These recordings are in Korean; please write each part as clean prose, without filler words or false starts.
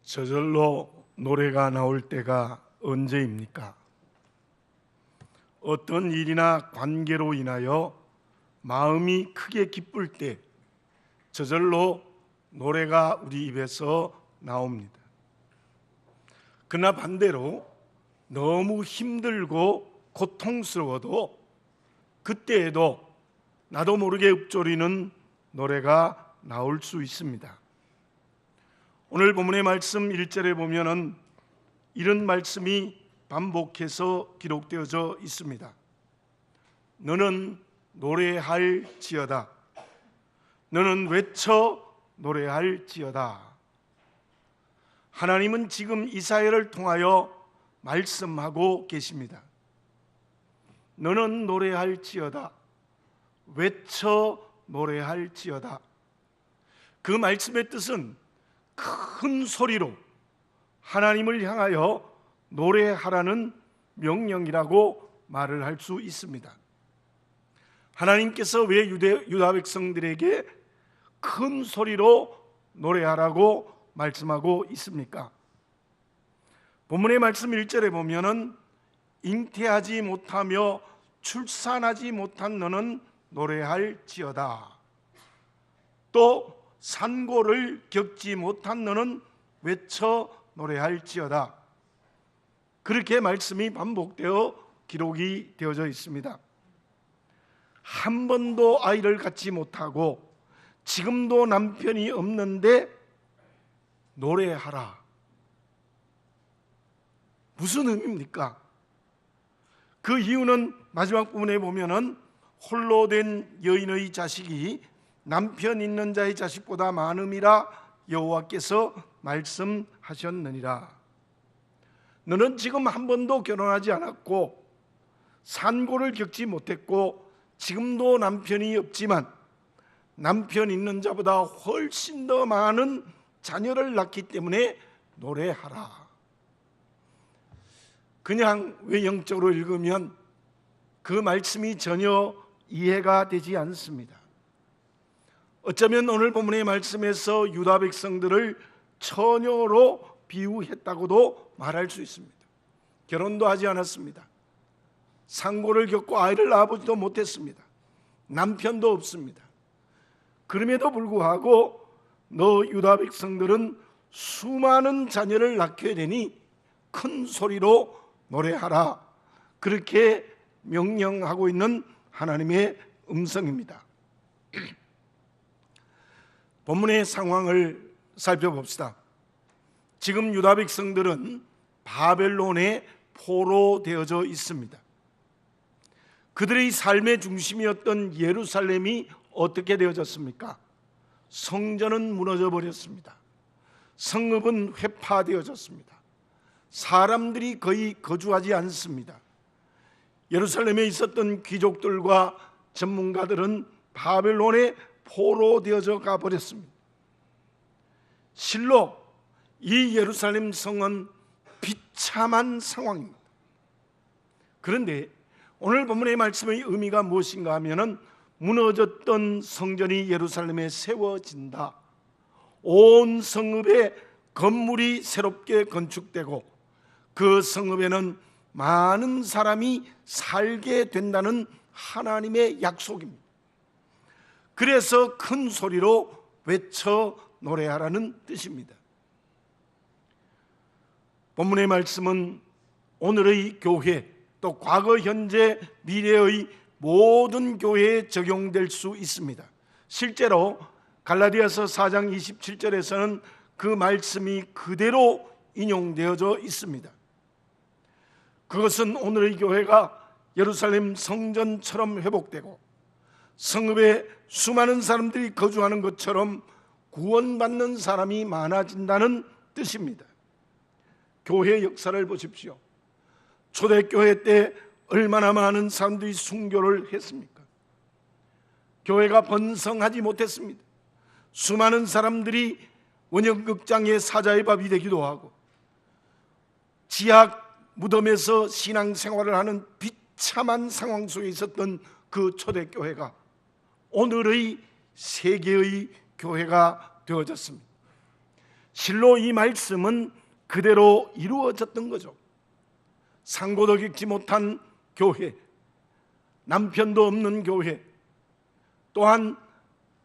저절로 노래가 나올 때가 언제입니까? 어떤 일이나 관계로 인하여 마음이 크게 기쁠 때 저절로 노래가 우리 입에서 나옵니다. 그러나 반대로 너무 힘들고 고통스러워도 그때에도 나도 모르게 읊조리는 노래가 나올 수 있습니다. 오늘 본문의 말씀 1절에 보면은 이런 말씀이 반복해서 기록되어져 있습니다. 너는 노래할지어다. 너는 외쳐 노래할지어다. 하나님은 지금 이사야를 통하여 말씀하고 계십니다. 너는 노래할지어다. 외쳐 노래할지어다. 그 말씀의 뜻은 큰 소리로 하나님을 향하여 노래하라는 명령이라고 말을 할 수 있습니다. 하나님께서 왜 유다 백성들에게 큰 소리로 노래하라고 말씀하고 있습니까? 본문의 말씀 1절에 보면은 잉태하지 못하며 출산하지 못한 너는 노래할지어다. 또 산고를 겪지 못한 너는 외쳐 노래할지어다. 그렇게 말씀이 반복되어 기록이 되어져 있습니다. 한 번도 아이를 갖지 못하고 지금도 남편이 없는데 노래하라. 무슨 의미입니까? 그 이유는 마지막 부분에 보면은 홀로 된 여인의 자식이 남편 있는 자의 자식보다 많음이라 여호와께서 말씀하셨느니라. 너는 지금 한 번도 결혼하지 않았고 산고를 겪지 못했고 지금도 남편이 없지만 남편 있는 자보다 훨씬 더 많은 자녀를 낳기 때문에 노래하라. 그냥 외형적으로 읽으면 그 말씀이 전혀 이해가 되지 않습니다. 어쩌면 오늘 본문의 말씀에서 유다 백성들을 처녀로 비유했다고도 말할 수 있습니다. 결혼도 하지 않았습니다. 상고를 겪고 아이를 낳아보지도 못했습니다. 남편도 없습니다. 그럼에도 불구하고 너 유다 백성들은 수많은 자녀를 낳게 되니 큰 소리로 노래하라. 그렇게 명령하고 있는 하나님의 음성입니다. 본문의 상황을 살펴봅시다. 지금 유다 백성들은 바벨론에 포로되어져 있습니다. 그들의 삶의 중심이었던 예루살렘이 어떻게 되어졌습니까? 성전은 무너져 버렸습니다. 성읍은 회파되어졌습니다. 사람들이 거의 거주하지 않습니다. 예루살렘에 있었던 귀족들과 전문가들은 바벨론에 포로되어져 가버렸습니다. 실로 이 예루살렘 성은 비참한 상황입니다. 그런데 오늘 본문의 말씀의 의미가 무엇인가 하면은 무너졌던 성전이 예루살렘에 세워진다. 온 성읍에 건물이 새롭게 건축되고 그 성읍에는 많은 사람이 살게 된다는 하나님의 약속입니다. 그래서 큰 소리로 외쳐 노래하라는 뜻입니다. 본문의 말씀은 오늘의 교회 또 과거, 현재, 미래의 모든 교회에 적용될 수 있습니다. 실제로 갈라디아서 4장 27절에서는 그 말씀이 그대로 인용되어져 있습니다. 그것은 오늘의 교회가 예루살렘 성전처럼 회복되고 성읍에 수많은 사람들이 거주하는 것처럼 구원받는 사람이 많아진다는 뜻입니다. 교회 역사를 보십시오. 초대교회 때 얼마나 많은 사람들이 순교를 했습니까? 교회가 번성하지 못했습니다. 수많은 사람들이 원형극장의 사자의 밥이 되기도 하고 지하 무덤에서 신앙생활을 하는 비참한 상황 속에 있었던 그 초대교회가 오늘의 세계의 교회가 되어졌습니다. 실로 이 말씀은 그대로 이루어졌던 거죠. 상고도 겪지 못한 교회, 남편도 없는 교회, 또한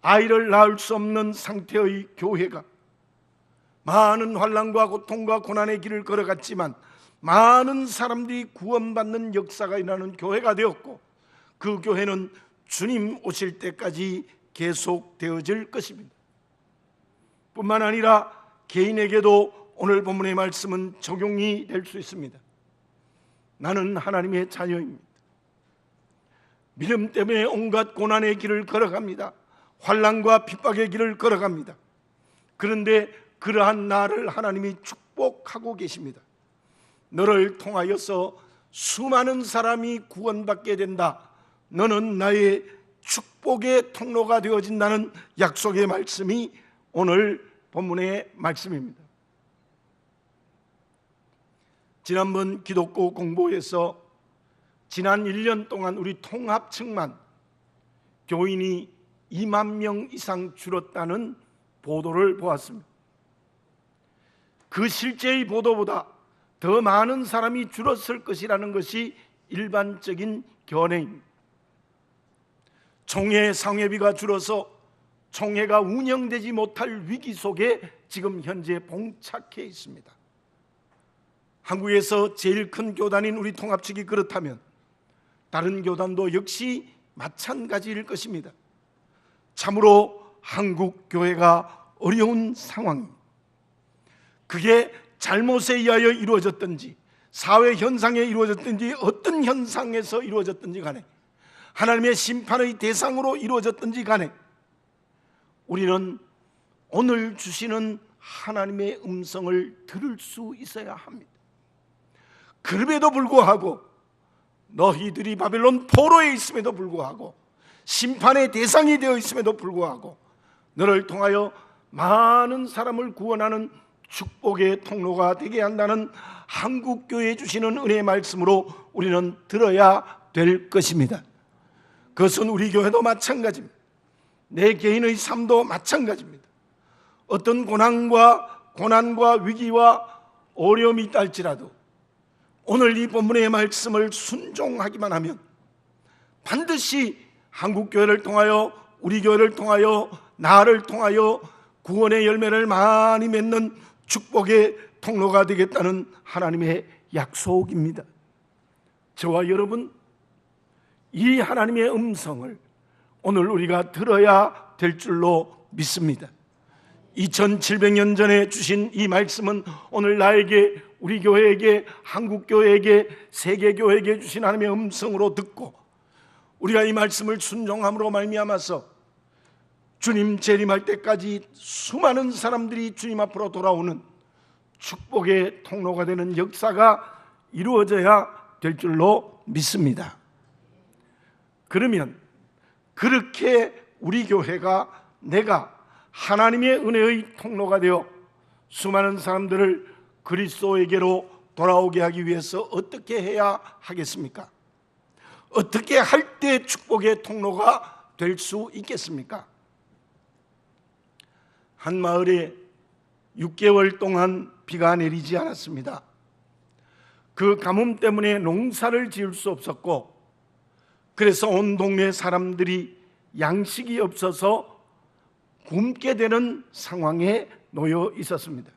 아이를 낳을 수 없는 상태의 교회가 많은 환난과 고통과 고난의 길을 걸어갔지만 많은 사람들이 구원받는 역사가 일어나는 교회가 되었고, 그 교회는 주님 오실 때까지 계속되어질 것입니다. 뿐만 아니라 개인에게도 오늘 본문의 말씀은 적용이 될 수 있습니다. 나는 하나님의 자녀입니다. 믿음 때문에 온갖 고난의 길을 걸어갑니다. 환난과 핍박의 길을 걸어갑니다. 그런데 그러한 나를 하나님이 축복하고 계십니다. 너를 통하여서 수많은 사람이 구원받게 된다. 너는 나의 축복의 통로가 되어진다는 약속의 말씀이 오늘 본문의 말씀입니다. 지난번 기독교 공보에서 지난 1년 동안 우리 통합층만 교인이 2만 명 이상 줄었다는 보도를 보았습니다. 그 실제의 보도보다 더 많은 사람이 줄었을 것이라는 것이 일반적인 견해입니다. 총회 상회비가 줄어서 총회가 운영되지 못할 위기 속에 지금 현재 봉착해 있습니다. 한국에서 제일 큰 교단인 우리 통합측이 그렇다면 다른 교단도 역시 마찬가지일 것입니다. 참으로 한국 교회가 어려운 상황입니다. 그게 잘못에 의하여 이루어졌든지 사회 현상에 이루어졌든지 어떤 현상에서 이루어졌든지 간에 하나님의 심판의 대상으로 이루어졌든지 간에 우리는 오늘 주시는 하나님의 음성을 들을 수 있어야 합니다. 그럼에도 불구하고 너희들이 바벨론 포로에 있음에도 불구하고 심판의 대상이 되어 있음에도 불구하고 너를 통하여 많은 사람을 구원하는 축복의 통로가 되게 한다는 한국교회에 주시는 은혜의 말씀으로 우리는 들어야 될 것입니다. 그것은 우리 교회도 마찬가지입니다. 내 개인의 삶도 마찬가지입니다. 어떤 고난과 위기와 어려움이 있다 할지라도 오늘 이 본문의 말씀을 순종하기만 하면 반드시 한국교회를 통하여 우리 교회를 통하여 나를 통하여 구원의 열매를 많이 맺는 축복의 통로가 되겠다는 하나님의 약속입니다. 저와 여러분, 이 하나님의 음성을 오늘 우리가 들어야 될 줄로 믿습니다. 2700년 전에 주신 이 말씀은 오늘 나에게, 우리 교회에게, 한국교회에게, 세계교회에게 주신 하나님의 음성으로 듣고 우리가 이 말씀을 순종함으로 말미암아서 주님 재림할 때까지 수많은 사람들이 주님 앞으로 돌아오는 축복의 통로가 되는 역사가 이루어져야 될 줄로 믿습니다. 그러면 그렇게 우리 교회가 내가 하나님의 은혜의 통로가 되어 수많은 사람들을 그리스도에게로 돌아오게 하기 위해서 어떻게 해야 하겠습니까? 어떻게 할 때 축복의 통로가 될 수 있겠습니까? 한 마을에 6개월 동안 비가 내리지 않았습니다. 그 가뭄 때문에 농사를 지을 수 없었고, 그래서 온 동네 사람들이 양식이 없어서 굶게 되는 상황에 놓여 있었습니다.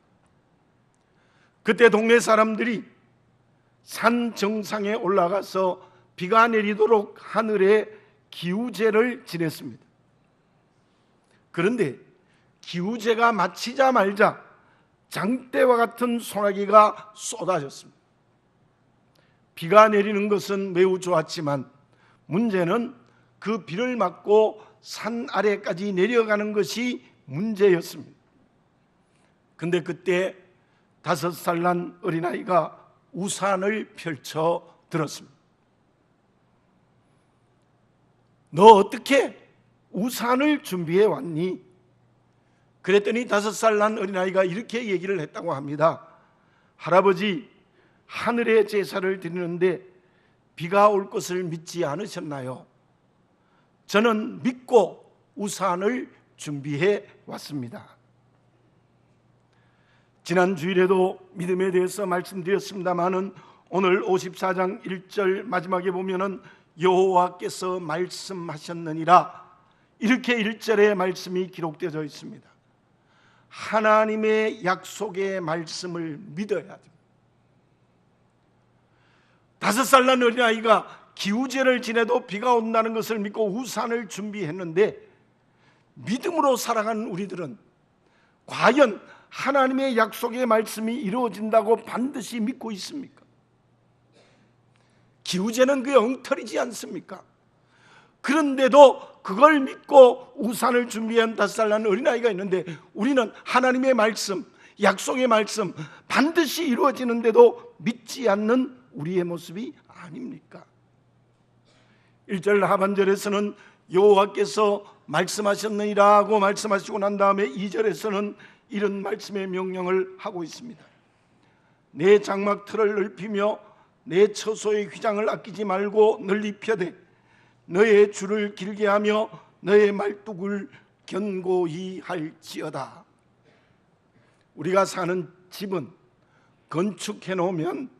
그때 동네 사람들이 산 정상에 올라가서 비가 내리도록 하늘에 기우제를 지냈습니다. 그런데 기우제가 마치자마자 장대와 같은 소나기가 쏟아졌습니다. 비가 내리는 것은 매우 좋았지만 문제는 그 비를 맞고 산 아래까지 내려가는 것이 문제였습니다. 근데 그때 5살 난 어린아이가 우산을 펼쳐 들었습니다. 너 어떻게 우산을 준비해 왔니? 그랬더니 5살 난 어린아이가 이렇게 얘기를 했다고 합니다. 할아버지, 하늘에 제사를 드리는데 비가 올 것을 믿지 않으셨나요? 저는 믿고 우산을 준비해 왔습니다. 지난 주일에도 믿음에 대해서 말씀드렸습니다마는 오늘 54장 1절 마지막에 보면은 여호와께서 말씀하셨느니라, 이렇게 1절의 말씀이 기록되어 있습니다. 하나님의 약속의 말씀을 믿어야 됩니다. 5살 난 어린아이가 기우제를 지내도 비가 온다는 것을 믿고 우산을 준비했는데, 믿음으로 살아가는 우리들은 과연 하나님의 약속의 말씀이 이루어진다고 반드시 믿고 있습니까? 기우제는 그게 엉터리지 않습니까? 그런데도 그걸 믿고 우산을 준비한 5살 난 어린아이가 있는데, 우리는 하나님의 말씀, 약속의 말씀 반드시 이루어지는데도 믿지 않는 우리의 모습이 아닙니까? 1절 하반절에서는 여호와께서 말씀하셨느니라고 말씀하시고 난 다음에 2절에서는 이런 말씀의 명령을 하고 있습니다. 내 장막 틀을 넓히며 내 처소의 휘장을 아끼지 말고 널리 펴되 너의 줄을 길게 하며 너의 말뚝을 견고히 할지어다. 우리가 사는 집은 건축해 놓으면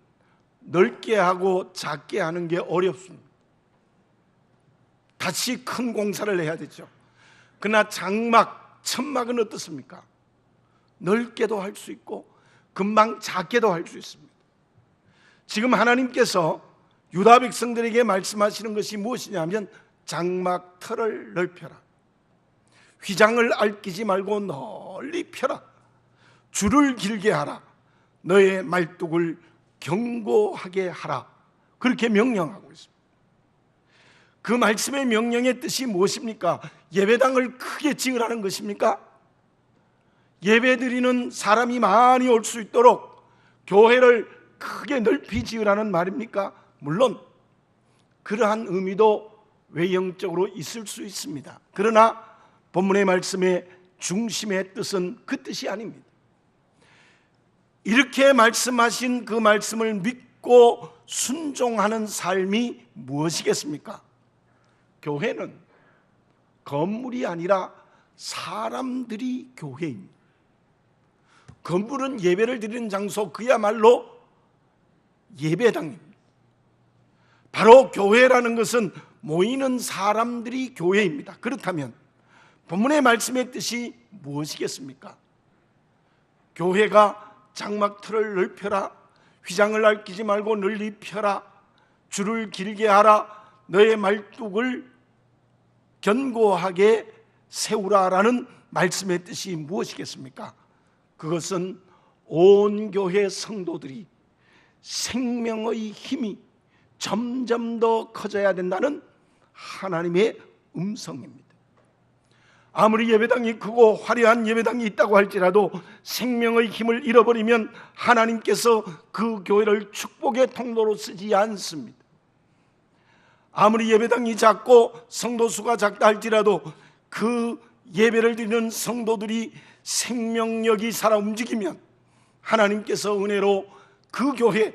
넓게 하고 작게 하는 게 어렵습니다. 다시 큰 공사를 해야 되죠. 그러나 장막, 천막은 어떻습니까? 넓게도 할 수 있고 금방 작게도 할 수 있습니다. 지금 하나님께서 유다 백성들에게 말씀하시는 것이 무엇이냐면, 장막 틀을 넓혀라, 휘장을 앓기지 말고 널리 펴라, 줄을 길게 하라, 너의 말뚝을 견고하게 하라, 그렇게 명령하고 있습니다. 그 말씀의 명령의 뜻이 무엇입니까? 예배당을 크게 지으라는 것입니까? 예배드리는 사람이 많이 올 수 있도록 교회를 크게 넓히 지으라는 말입니까? 물론 그러한 의미도 외형적으로 있을 수 있습니다. 그러나 본문의 말씀의 중심의 뜻은 그 뜻이 아닙니다. 이렇게 말씀하신 그 말씀을 믿고 순종하는 삶이 무엇이겠습니까? 교회는 건물이 아니라 사람들이 교회입니다. 건물은 예배를 드리는 장소, 그야말로 예배당입니다. 바로 교회라는 것은 모이는 사람들이 교회입니다. 그렇다면 본문의 말씀의 뜻이 무엇이겠습니까? 교회가 장막 틀을 넓혀라, 휘장을 앓기지 말고 널리 펴라, 줄을 길게 하라, 너의 말뚝을 견고하게 세우라라는 말씀의 뜻이 무엇이겠습니까? 그것은 온 교회 성도들이 생명의 힘이 점점 더 커져야 된다는 하나님의 음성입니다. 아무리 예배당이 크고 화려한 예배당이 있다고 할지라도 생명의 힘을 잃어버리면 하나님께서 그 교회를 축복의 통로로 쓰지 않습니다. 아무리 예배당이 작고 성도수가 작다 할지라도 그 예배를 드리는 성도들이 생명력이 살아 움직이면 하나님께서 은혜로 그 교회,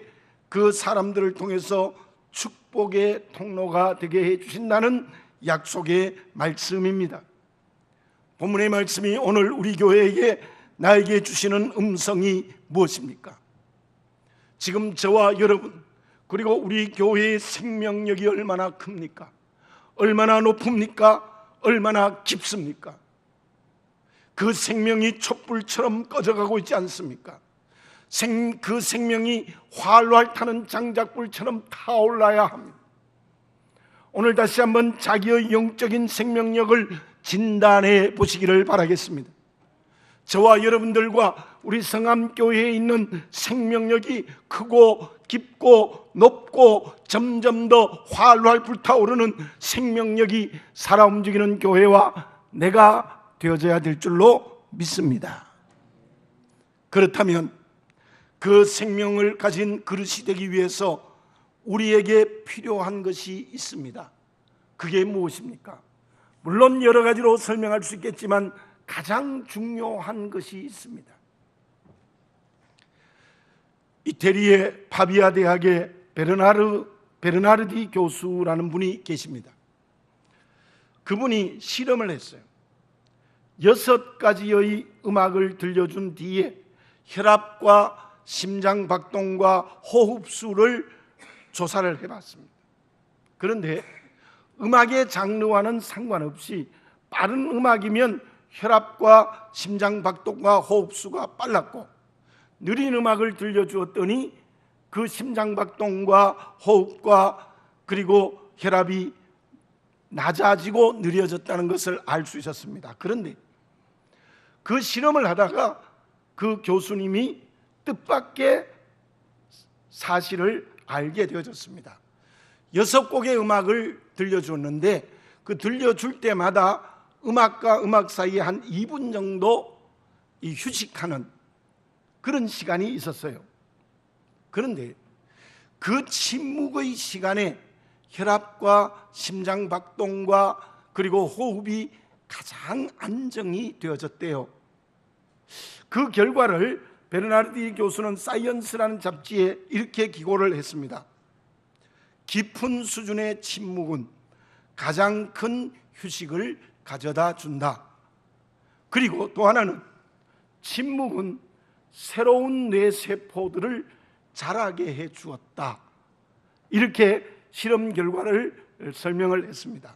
그 사람들을 통해서 축복의 통로가 되게 해주신다는 약속의 말씀입니다. 본문의 말씀이 오늘 우리 교회에게, 나에게 주시는 음성이 무엇입니까? 지금 저와 여러분, 그리고 우리 교회의 생명력이 얼마나 큽니까? 얼마나 높습니까? 얼마나 깊습니까? 그 생명이 촛불처럼 꺼져가고 있지 않습니까? 그 생명이 활활 타는 장작불처럼 타올라야 합니다. 오늘 다시 한번 자기의 영적인 생명력을 진단해 보시기를 바라겠습니다. 저와 여러분들과 우리 성암교회에 있는 생명력이 크고 깊고 높고 점점 더 활활 불타오르는 생명력이 살아 움직이는 교회와 내가 되어져야 될 줄로 믿습니다. 그렇다면 그 생명을 가진 그릇이 되기 위해서 우리에게 필요한 것이 있습니다. 그게 무엇입니까? 물론 여러 가지로 설명할 수 있겠지만 가장 중요한 것이 있습니다. 이태리의 파비아 대학의 베르나르디 교수라는 분이 계십니다. 그분이 실험을 했어요. 6가지의 음악을 들려준 뒤에 혈압과 심장 박동과 호흡수를 조사를 해봤습니다. 그런데 음악의 장르와는 상관없이 빠른 음악이면 혈압과 심장 박동과 호흡수가 빨랐고, 느린 음악을 들려주었더니 그 심장 박동과 호흡과 그리고 혈압이 낮아지고 느려졌다는 것을 알 수 있었습니다. 그런데 그 실험을 하다가 그 교수님이 뜻밖의 사실을 알게 되어졌습니다. 6곡의 음악을 들려주었는데 그 들려줄 때마다 음악과 음악 사이에 한 2분 정도 휴식하는 그런 시간이 있었어요. 그런데 그 침묵의 시간에 혈압과 심장 박동과 그리고 호흡이 가장 안정이 되어졌대요. 그 결과를 베르나르디 교수는 사이언스라는 잡지에 이렇게 기고를 했습니다. 깊은 수준의 침묵은 가장 큰 휴식을 가져다 준다. 그리고 또 하나는 침묵은 새로운 뇌세포들을 자라게 해 주었다. 이렇게 실험 결과를 설명을 했습니다.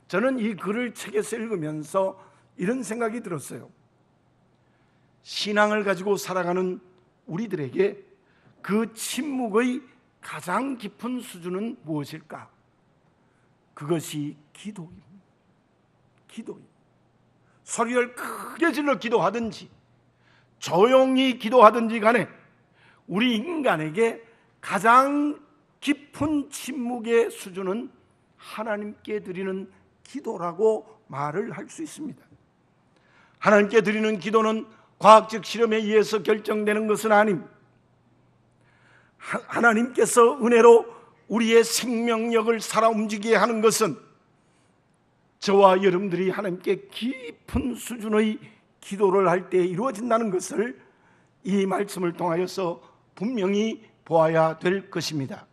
저는 이 글을 책에서 읽으면서 이런 생각이 들었어요. 신앙을 가지고 살아가는 우리들에게 그 침묵의 가장 깊은 수준은 무엇일까? 그것이 기도입니다. 기도입니다. 소리를 크게 질러 기도하든지 조용히 기도하든지 간에 우리 인간에게 가장 깊은 침묵의 수준은 하나님께 드리는 기도라고 말을 할 수 있습니다. 하나님께 드리는 기도는 과학적 실험에 의해서 결정되는 것은 아닙니다. 하나님께서 은혜로 우리의 생명력을 살아 움직이게 하는 것은 저와 여러분들이 하나님께 깊은 수준의 기도를 할 때 이루어진다는 것을 이 말씀을 통하여서 분명히 보아야 될 것입니다.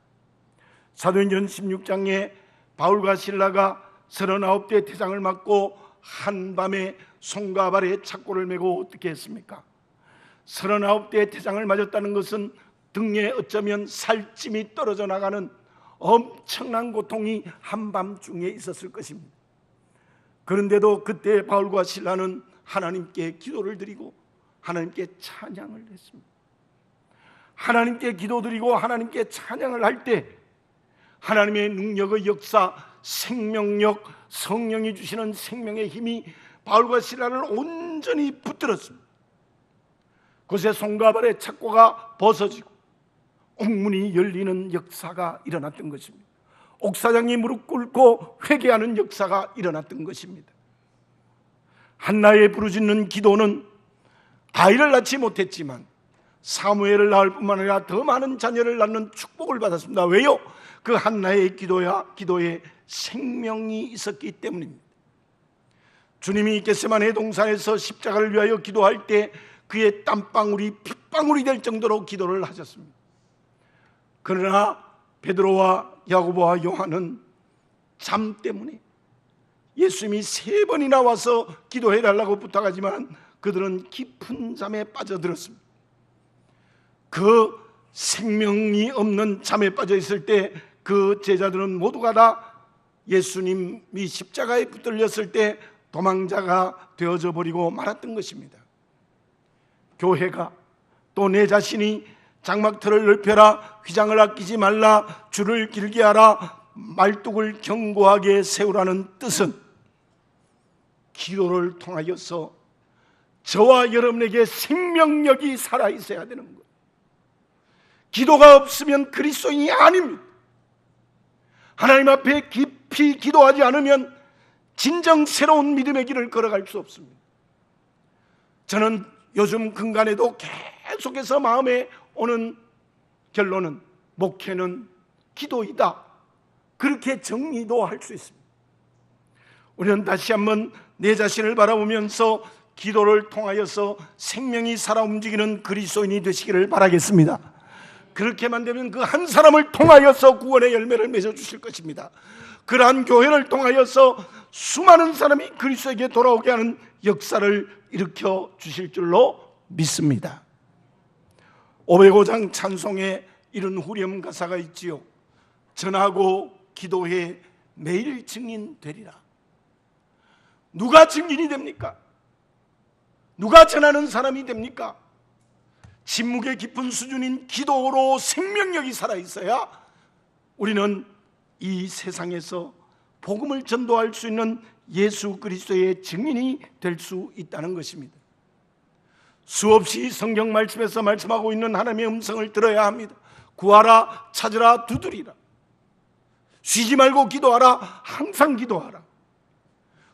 사도행전 16장에 바울과 실라가 39대 태장을 맞고 한밤에 손과 발에 착고를 메고 어떻게 했습니까? 39대 태장을 맞았다는 것은 등에 어쩌면 살찜이 떨어져 나가는 엄청난 고통이 한밤중에 있었을 것입니다. 그런데도 그때 바울과 실라는 하나님께 기도를 드리고 하나님께 찬양을 했습니다. 하나님께 기도드리고 하나님께 찬양을 할 때 하나님의 능력의 역사, 생명력, 성령이 주시는 생명의 힘이 바울과 실라를 온전히 붙들었습니다. 그곳에 손과 발의 착고가 벗어지고 옥문이 열리는 역사가 일어났던 것입니다. 옥사장이 무릎 꿇고 회개하는 역사가 일어났던 것입니다. 한나의 부르짖는 기도는 아이를 낳지 못했지만 사무엘을 낳을 뿐만 아니라 더 많은 자녀를 낳는 축복을 받았습니다. 왜요? 그 한나의 기도에 생명이 있었기 때문입니다. 주님이 겟세마네 동산에서 십자가를 위하여 기도할 때 그의 땀방울이 핏방울이 될 정도로 기도를 하셨습니다. 그러나 베드로와 야고보와 요한은 잠 때문에 예수님이 3번이나 와서 기도해달라고 부탁하지만 그들은 깊은 잠에 빠져들었습니다. 그 생명이 없는 잠에 빠져 있을 때 그 제자들은 모두가 다 예수님이 십자가에 붙들렸을 때 도망자가 되어져 버리고 말았던 것입니다. 교회가 또 내 자신이 장막틀을 넓혀라, 휘장을 아끼지 말라, 줄을 길게 하라, 말뚝을 견고하게 세우라는 뜻은 기도를 통하여서 저와 여러분에게 생명력이 살아있어야 되는 거예요. 기도가 없으면 그리스도인이 아닙니다. 하나님 앞에 깊이 기도하지 않으면 진정 새로운 믿음의 길을 걸어갈 수 없습니다. 저는 요즘 근간에도 계속해서 마음에 오는 결론은 목회는 기도이다, 그렇게 정리도 할 수 있습니다. 우리는 다시 한번 내 자신을 바라보면서 기도를 통하여서 생명이 살아 움직이는 그리스도인이 되시기를 바라겠습니다. 그렇게만 되면 그 한 사람을 통하여서 구원의 열매를 맺어 주실 것입니다. 그러한 교회를 통하여서 수많은 사람이 그리스도에게 돌아오게 하는 역사를 일으켜 주실 줄로 믿습니다. 505장 찬송에 이런 후렴 가사가 있지요. 전하고 기도해 매일 증인 되리라. 누가 증인이 됩니까? 누가 전하는 사람이 됩니까? 침묵의 깊은 수준인 기도로 생명력이 살아있어야 우리는 이 세상에서 복음을 전도할 수 있는 예수 그리스도의 증인이 될 수 있다는 것입니다. 수없이 성경 말씀에서 말씀하고 있는 하나님의 음성을 들어야 합니다. 구하라, 찾으라, 두드리라. 쉬지 말고 기도하라, 항상 기도하라.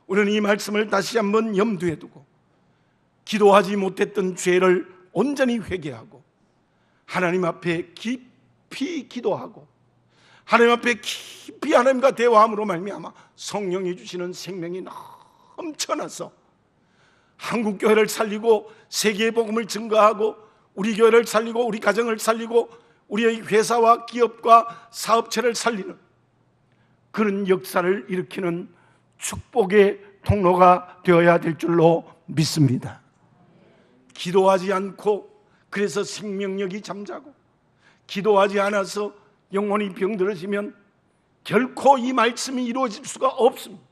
우리는 이 말씀을 다시 한번 염두에 두고 기도하지 못했던 죄를 온전히 회개하고 하나님 앞에 깊이 기도하고 하나님 앞에 깊이 하나님과 대화함으로 말미암아 성령이 주시는 생명이 넘쳐나서 한국교회를 살리고 세계의 복음을 증거하고 우리 교회를 살리고 우리 가정을 살리고 우리의 회사와 기업과 사업체를 살리는 그런 역사를 일으키는 축복의 통로가 되어야 될 줄로 믿습니다. 기도하지 않고 그래서 생명력이 잠자고 기도하지 않아서 영혼이 병들어지면 결코 이 말씀이 이루어질 수가 없습니다.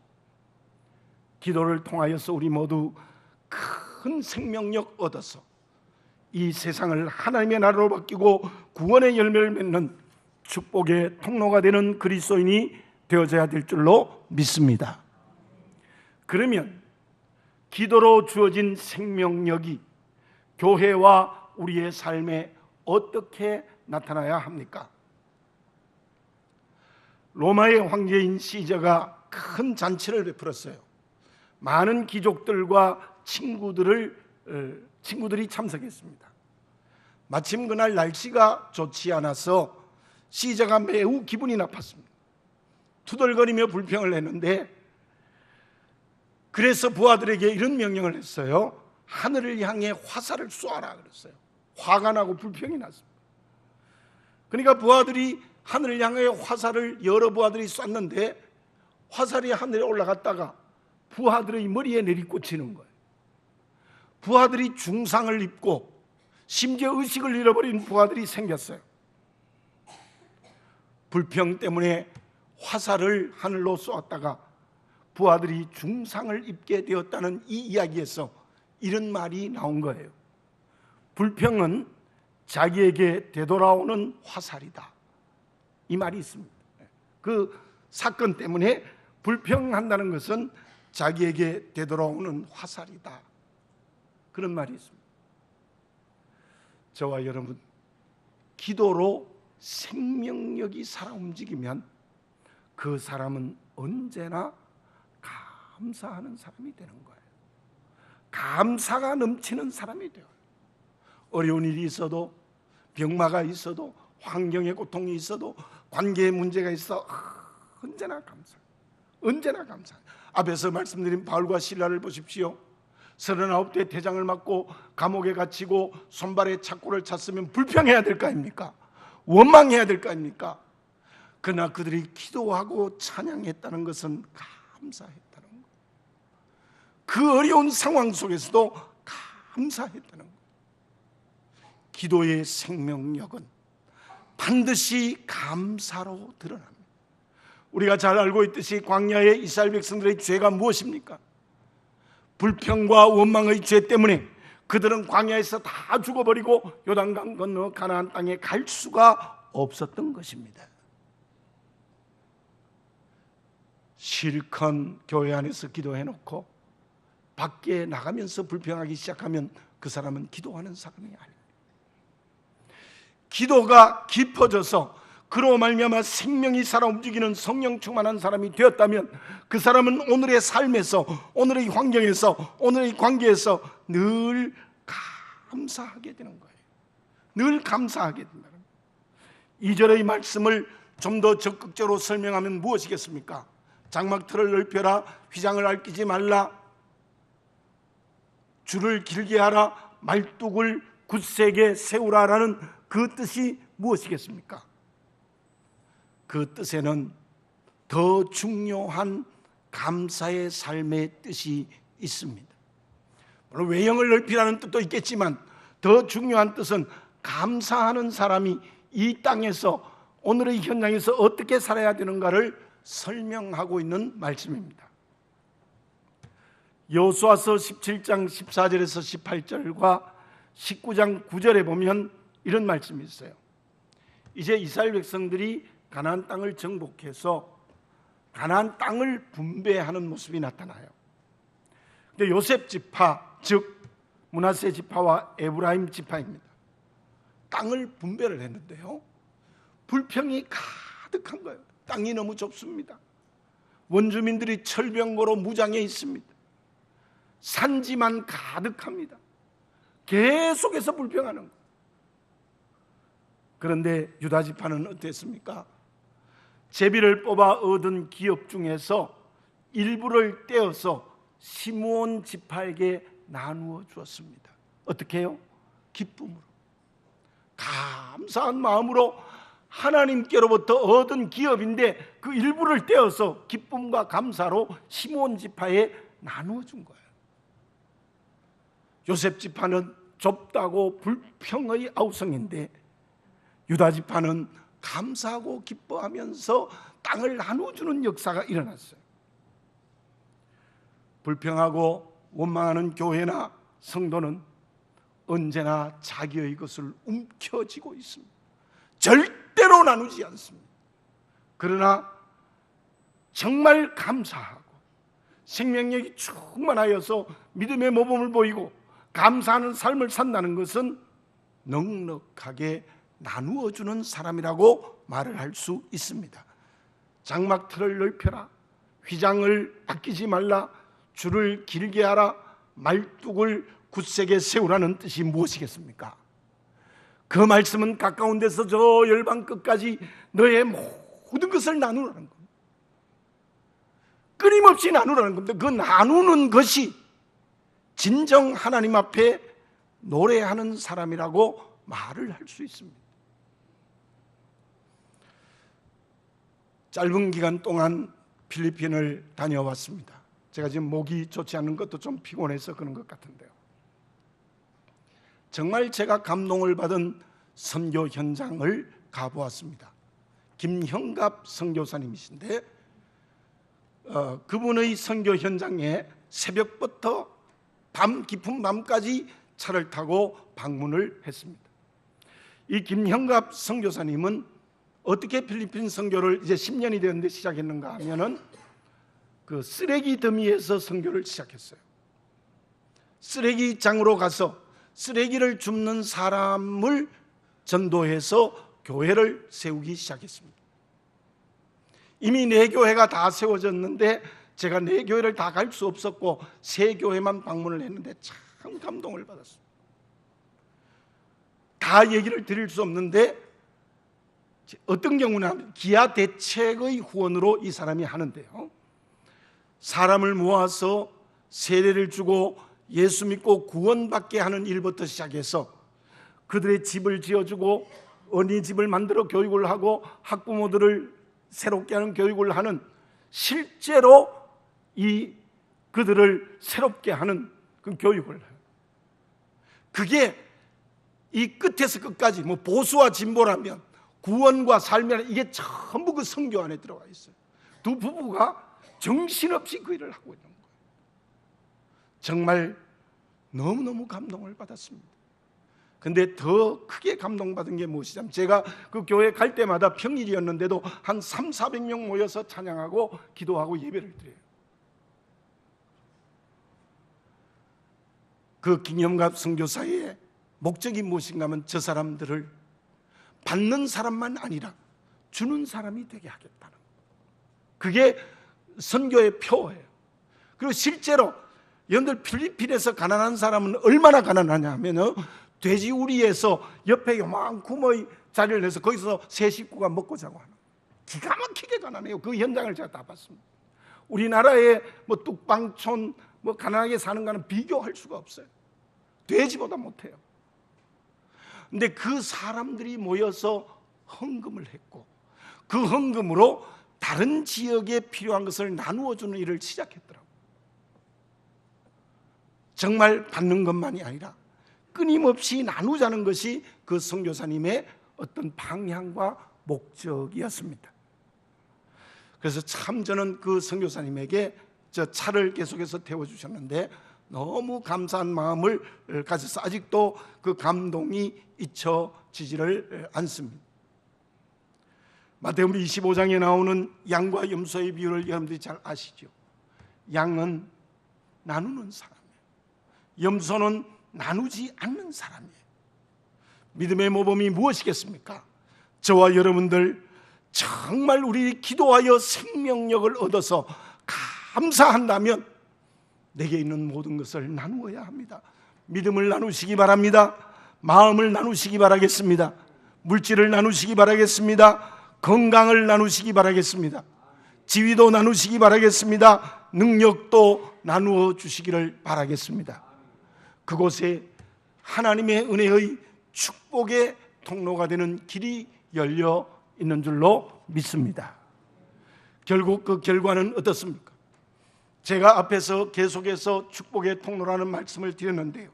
기도를 통하여서 우리 모두 큰 생명력 얻어서 이 세상을 하나님의 나라로 바뀌고 구원의 열매를 맺는 축복의 통로가 되는 그리스도인이 되어져야 될 줄로 믿습니다. 그러면 기도로 주어진 생명력이 교회와 우리의 삶에 어떻게 나타나야 합니까? 로마의 황제인 시저가 큰 잔치를 베풀었어요. 많은 귀족들과 친구들이 참석했습니다. 마침 그날 날씨가 좋지 않아서 시저가 매우 기분이 나빴습니다. 투덜거리며 불평을 했는데 그래서 부하들에게 이런 명령을 했어요. 하늘을 향해 화살을 쏘아라 그랬어요. 화가 나고 불평이 났습니다. 그러니까 부하들이 하늘을 향해 화살을 여러 부하들이 쐈는데 화살이 하늘에 올라갔다가 부하들의 머리에 내리꽂히는 거예요. 부하들이 중상을 입고 심지어 의식을 잃어버린 부하들이 생겼어요. 불평 때문에 화살을 하늘로 쏘았다가 부하들이 중상을 입게 되었다는 이 이야기에서 이런 말이 나온 거예요. 불평은 자기에게 되돌아오는 화살이다. 이 말이 있습니다. 그 사건 때문에 불평한다는 것은 자기에게 되돌아오는 화살이다. 그런 말이 있습니다. 저와 여러분, 기도로 생명력이 살아 움직이면 그 사람은 언제나 감사하는 사람이 되는 거예요. 감사가 넘치는 사람이 돼요. 어려운 일이 있어도 병마가 있어도 환경의 고통이 있어도 관계의 문제가 있어 언제나 감사. 언제나 감사. 앞에서 말씀드린 바울과 실라를 보십시오. 39대 대장을 맞고 감옥에 갇히고 손발에 착고를 찼으면 불평해야 될 거 아닙니까? 원망해야 될 거 아닙니까? 그러나 그들이 기도하고 찬양했다는 것은 감사했다는 거예요. 그 어려운 상황 속에서도 감사했다는 거예요. 기도의 생명력은 반드시 감사로 드러납니다. 우리가 잘 알고 있듯이 광야의 이스라엘 백성들의 죄가 무엇입니까? 불평과 원망의 죄 때문에 그들은 광야에서 다 죽어버리고 요단강 건너 가나안 땅에 갈 수가 없었던 것입니다. 실컷 교회 안에서 기도해놓고 밖에 나가면서 불평하기 시작하면 그 사람은 기도하는 사람이 아닙니다. 기도가 깊어져서 그로 말미암아 생명이 살아 움직이는 성령 충만한 사람이 되었다면 그 사람은 오늘의 삶에서, 오늘의 환경에서, 오늘의 관계에서 늘 감사하게 되는 거예요. 늘 감사하게 된다는 거예요. 2절의 말씀을 좀 더 적극적으로 설명하면 무엇이겠습니까? 장막틀을 넓혀라, 휘장을 앓기지 말라, 줄을 길게 하라, 말뚝을 굳세게 세우라라는 그 뜻이 무엇이겠습니까? 그 뜻에는 더 중요한 감사의 삶의 뜻이 있습니다. 물론 외형을 넓히라는 뜻도 있겠지만 더 중요한 뜻은 감사하는 사람이 이 땅에서 오늘의 현장에서 어떻게 살아야 되는가를 설명하고 있는 말씀입니다. 여호수아서 17장 14절에서 18절과 19장 9절에 보면 이런 말씀이 있어요. 이제 이스라엘 백성들이 가나안 땅을 정복해서 가나안 땅을 분배하는 모습이 나타나요. 근데 요셉 지파, 즉 므낫세 지파와 에브라임 지파입니다. 땅을 분배를 했는데요, 불평이 가득한 거예요. 땅이 너무 좁습니다. 원주민들이 철병거로 무장해 있습니다. 산지만 가득합니다. 계속해서 불평하는 거예요. 그런데 유다 지파는 어땠습니까? 제비를 뽑아 얻은 기업 중에서 일부를 떼어서 시므온 지파에게 나누어 주었습니다. 어떻게 해요? 기쁨으로, 감사한 마음으로 하나님께로부터 얻은 기업인데 그 일부를 떼어서 기쁨과 감사로 시므온 지파에 나누어 준 거예요. 요셉 지파는 좁다고 불평의 아우성인데 유다 지파는 감사하고 기뻐하면서 땅을 나누어주는 역사가 일어났어요. 불평하고 원망하는 교회나 성도는 언제나 자기의 것을 움켜쥐고 있습니다. 절대로 나누지 않습니다. 그러나 정말 감사하고 생명력이 충만하여서 믿음의 모범을 보이고 감사하는 삶을 산다는 것은 넉넉하게 나누어주는 사람이라고 말을 할 수 있습니다. 장막틀을 넓혀라, 휘장을 아끼지 말라, 줄을 길게 하라, 말뚝을 굳세게 세우라는 뜻이 무엇이겠습니까? 그 말씀은 가까운 데서 저 열방 끝까지 너의 모든 것을 나누라는 겁니다. 끊임없이 나누라는 겁니다. 그 나누는 것이 진정 하나님 앞에 노래하는 사람이라고 말을 할 수 있습니다. 짧은 기간 동안 필리핀을 다녀왔습니다. 제가 지금 목이 좋지 않은 것도 좀 피곤해서 그런 것 같은데요, 정말 제가 감동을 받은 선교 현장을 가보았습니다. 김형갑 선교사님이신데 그분의 선교 현장에 새벽부터 깊은 밤까지 차를 타고 방문을 했습니다. 이 김형갑 선교사님은 어떻게 필리핀 선교를 이제 10년이 되었는데 시작했는가 하면은 그 쓰레기 더미에서 선교를 시작했어요. 쓰레기장으로 가서 쓰레기를 줍는 사람을 전도해서 교회를 세우기 시작했습니다. 이미 네 교회가 다 세워졌는데 제가 네 교회를 다 갈 수 없었고 세 교회만 방문을 했는데 참 감동을 받았습니다. 다 얘기를 드릴 수 없는데 어떤 경우는 기아 대책의 후원으로 이 사람이 하는데요, 사람을 모아서 세례를 주고 예수 믿고 구원받게 하는 일부터 시작해서 그들의 집을 지어주고 어린이집을 만들어 교육을 하고 학부모들을 새롭게 하는 교육을 하는, 실제로 그들을 새롭게 하는 그 교육을 해요. 그게 이 끝에서 끝까지 보수와 진보라면 구원과 삶이라는 이게 전부 그 선교 안에 들어가 있어요. 두 부부가 정신없이 그 일을 하고 있는 거예요. 정말 너무너무 감동을 받았습니다. 근데 더 크게 감동받은 게 무엇이냐면, 제가 그 교회 갈 때마다 평일이었는데도 한 300~400명 모여서 찬양하고 기도하고 예배를 드려요. 그 김영갑 선교사의 목적이 무엇인가 하면 저 사람들을 받는 사람만 아니라 주는 사람이 되게 하겠다는, 그게 선교의 표예요. 그리고 실제로 여러분들 필리핀에서 가난한 사람은 얼마나 가난하냐 하면 돼지우리에서 옆에 요만큼의 자리를 내서 거기서 세 식구가 먹고 자고 하는, 기가 막히게 가난해요. 그 현장을 제가 다 봤습니다. 우리나라의 뚝방촌 가난하게 사는 거는 비교할 수가 없어요. 돼지보다 못해요. 근데 그 사람들이 모여서 헌금을 했고 그 헌금으로 다른 지역에 필요한 것을 나누어 주는 일을 시작했더라고요. 정말 받는 것만이 아니라 끊임없이 나누자는 것이 그 선교사님의 어떤 방향과 목적이었습니다. 그래서 참 저는 그 선교사님에게 저 차를 계속해서 태워주셨는데 너무 감사한 마음을 가져서 아직도 그 감동이 잊혀지지를 않습니다. 마태복음 25장에 나오는 양과 염소의 비유를 여러분들이 잘 아시죠? 양은 나누는 사람이에요. 염소는 나누지 않는 사람이에요. 믿음의 모범이 무엇이겠습니까? 저와 여러분들 정말 우리 기도하여 생명력을 얻어서 감사한다면 내게 있는 모든 것을 나누어야 합니다. 믿음을 나누시기 바랍니다. 마음을 나누시기 바라겠습니다. 물질을 나누시기 바라겠습니다. 건강을 나누시기 바라겠습니다. 지위도 나누시기 바라겠습니다. 능력도 나누어 주시기를 바라겠습니다. 그곳에 하나님의 은혜의 축복의 통로가 되는 길이 열려 있는 줄로 믿습니다. 결국 그 결과는 어떻습니까? 제가 앞에서 계속해서 축복의 통로라는 말씀을 드렸는데요,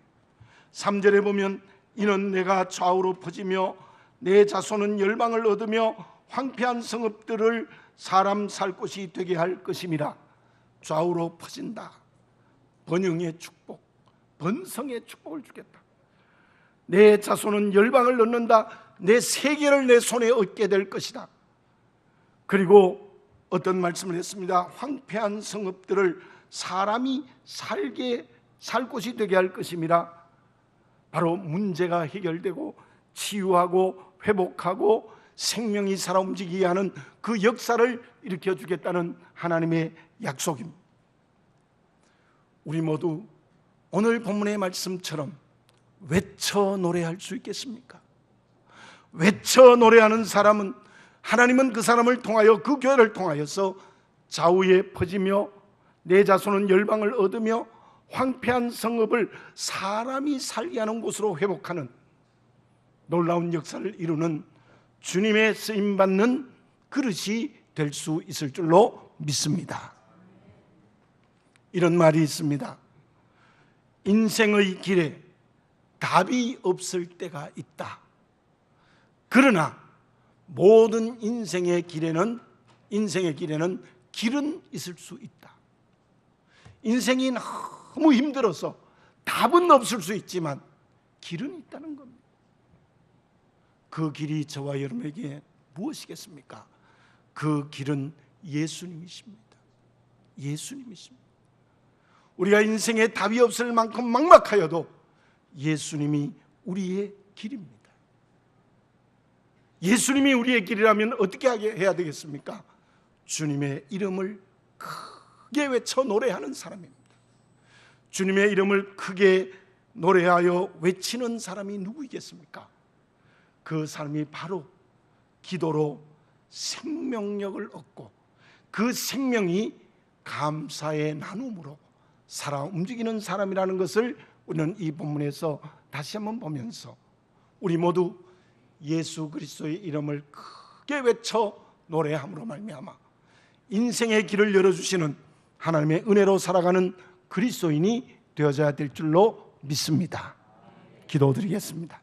3절에 보면 이는 내가 좌우로 퍼지며 내 자손은 열방을 얻으며 황폐한 성읍들을 사람 살 곳이 되게 할 것임이라. 좌우로 퍼진다. 번영의 축복, 번성의 축복을 주겠다. 내 자손은 열방을 얻는다. 내 세계를 내 손에 얻게 될 것이다. 그리고 어떤 말씀을 했습니다. 황폐한 성읍들을 사람이 살 곳이 되게 할 것임이라. 바로 문제가 해결되고 치유하고 회복하고 생명이 살아 움직이게 하는 그 역사를 일으켜 주겠다는 하나님의 약속입니다. 우리 모두 오늘 본문의 말씀처럼 외쳐 노래할 수 있겠습니까? 외쳐 노래하는 사람은, 하나님은 그 사람을 통하여, 그 교회를 통하여서 좌우에 퍼지며 내 자손은 열방을 얻으며 황폐한 성읍을 사람이 살게 하는 곳으로 회복하는 놀라운 역사를 이루는 주님의 쓰임받는 그릇이 될 수 있을 줄로 믿습니다. 이런 말이 있습니다. 인생의 길에 답이 없을 때가 있다. 그러나 모든 인생의 길에는 길은 있을 수 있다. 인생이 너무 힘들어서 답은 없을 수 있지만 길은 있다는 겁니다. 그 길이 저와 여러분에게 무엇이겠습니까? 그 길은 예수님이십니다. 예수님이십니다. 우리가 인생에 답이 없을 만큼 막막하여도 예수님이 우리의 길입니다. 예수님이 우리의 길이라면 어떻게 해야 되겠습니까? 주님의 이름을 크게 외쳐 노래하는 사람입니다. 주님의 이름을 크게 노래하여 외치는 사람이 누구이겠습니까? 그 사람이 바로 기도로 생명력을 얻고 그 생명이 감사의 나눔으로 살아 움직이는 사람이라는 것을 우리는 이 본문에서 다시 한번 보면서 우리 모두 예수 그리스도의 이름을 크게 외쳐 노래함으로 말미암아 인생의 길을 열어주시는 하나님의 은혜로 살아가는 그리스도인이 되어져야 될 줄로 믿습니다. 기도드리겠습니다.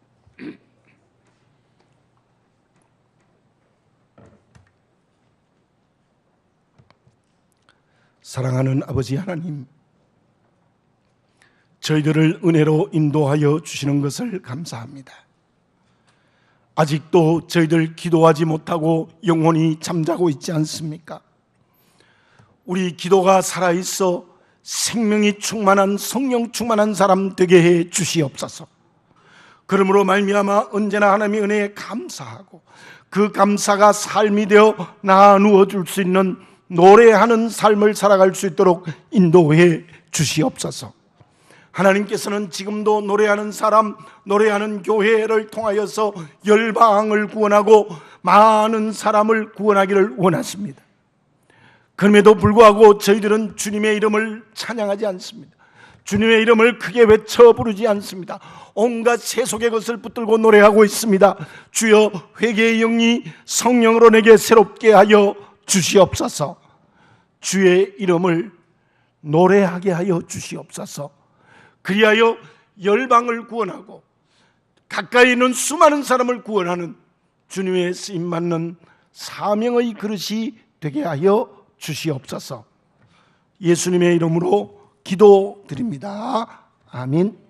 사랑하는 아버지 하나님, 저희들을 은혜로 인도하여 주시는 것을 감사합니다. 아직도 저희들 기도하지 못하고 영혼이 잠자고 있지 않습니까? 우리 기도가 살아있어 생명이 충만한, 성령 충만한 사람 되게 해 주시옵소서. 그러므로 말미암아 언제나 하나님의 은혜에 감사하고 그 감사가 삶이 되어 나누어 줄 수 있는 노래하는 삶을 살아갈 수 있도록 인도해 주시옵소서. 하나님께서는 지금도 노래하는 사람, 노래하는 교회를 통하여서 열방을 구원하고 많은 사람을 구원하기를 원하십니다. 그럼에도 불구하고 저희들은 주님의 이름을 찬양하지 않습니다. 주님의 이름을 크게 외쳐 부르지 않습니다. 온갖 세속의 것을 붙들고 노래하고 있습니다. 주여, 회개의 영이 성령으로 내게 새롭게 하여 주시옵소서. 주의 이름을 노래하게 하여 주시옵소서. 그리하여 열방을 구원하고 가까이 있는 수많은 사람을 구원하는 주님의 쓰임받는 사명의 그릇이 되게 하여 주시옵소서. 예수님의 이름으로 기도드립니다. 아멘.